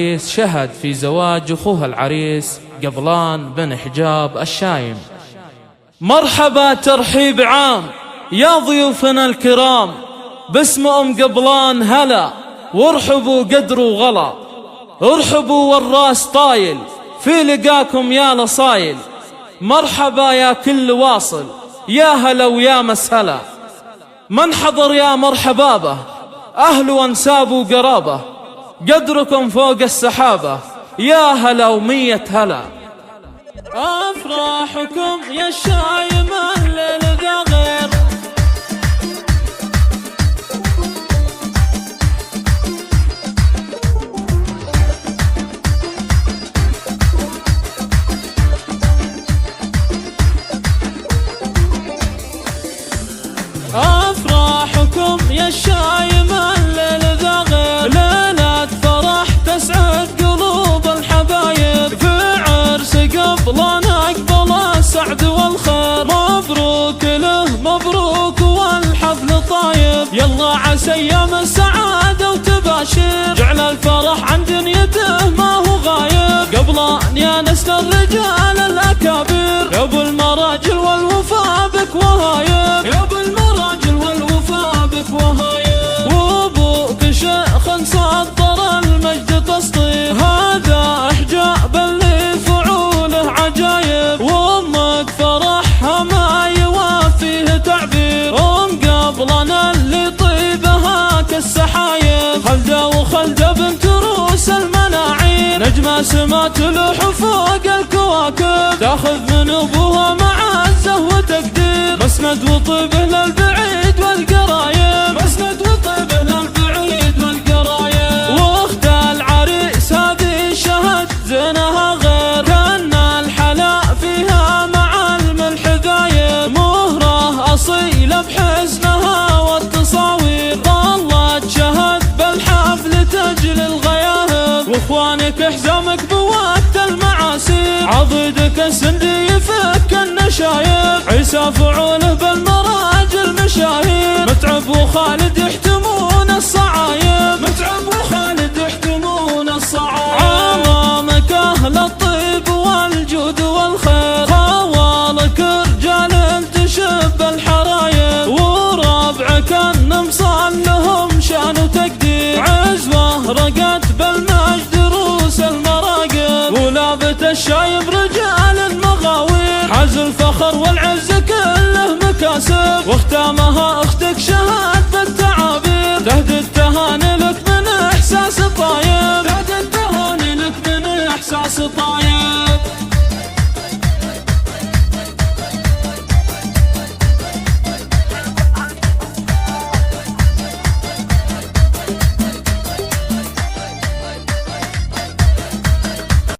شهد في زواج أخوها العريس قبلان بن حجاب الشايم. مرحبا ترحيب عام يا ضيوفنا الكرام، باسم قبلان هلا، وارحبوا قدر وغلا، ارحبوا والراس طايل في لقاكم يا لصايل. مرحبا يا كل واصل، يا هلا ويا مسهلا. من حضر يا مرحبابه، أهل وانساب وقرابه، قدركم فوق السحابة، يا هلا ومية هلا. أفراحكم يا الشايم الليل ذا غير، أفراحكم يا الشايم الليل ذا غير، ليلة فرح تسعد قلوب الحبايب، في عرس قبلان أقبل السعد والخير. مبروك له مبروك والحفل طايب، يلا عسى أيام السعادة وتباشير، جعل الفرح عن دنيته ما هو غايب. قبلان يا نسل الرجال الأكابر، يا أبو المراجل والوفا بك وهايب، يا أبو المراجل والوفا بك وهايب. وابوك شيخ صدر المجد تسطير، هذا إحجاب اللي فعوله عجايب. وامك فرحها ما يوافيه تعبير، قبلان اللي طيبها كالسحايب. خلدة وخلدة بنت روس الملاعين، نجمة سما تلوح فوق الكواكب، تاخذ من ابوها معزه وتقدير، مسند وطيبه للبعيد والقرايب، مسند وطيبه للبعيد والقرايب. واخت العريس هذه شهد زينها غير، كان الحلا فيها مع الملح ذايب، مهره اصيله بحزنها والتصاوير، ظلت شهد بالحفل تجلي الغياهب، واخوانك حزامك بوقت المعاسير، عضيدك السندي يفك النشايب، عيسى فعوله بالمراجل مشاهير، متعب وخالد يحتمون الصعايب، متعب وخالد يحتمون الصعايب. عظامك اهل الطيب والجود والخير، خوالك رجال تشب الحرايب، وربعك النمصان لهم شان وتقدير، عزوه رقت بالمجد روس المراقب، ولابت الشايب رجال المغاوير، حز الفخر والعز كله مكاسب، واختامها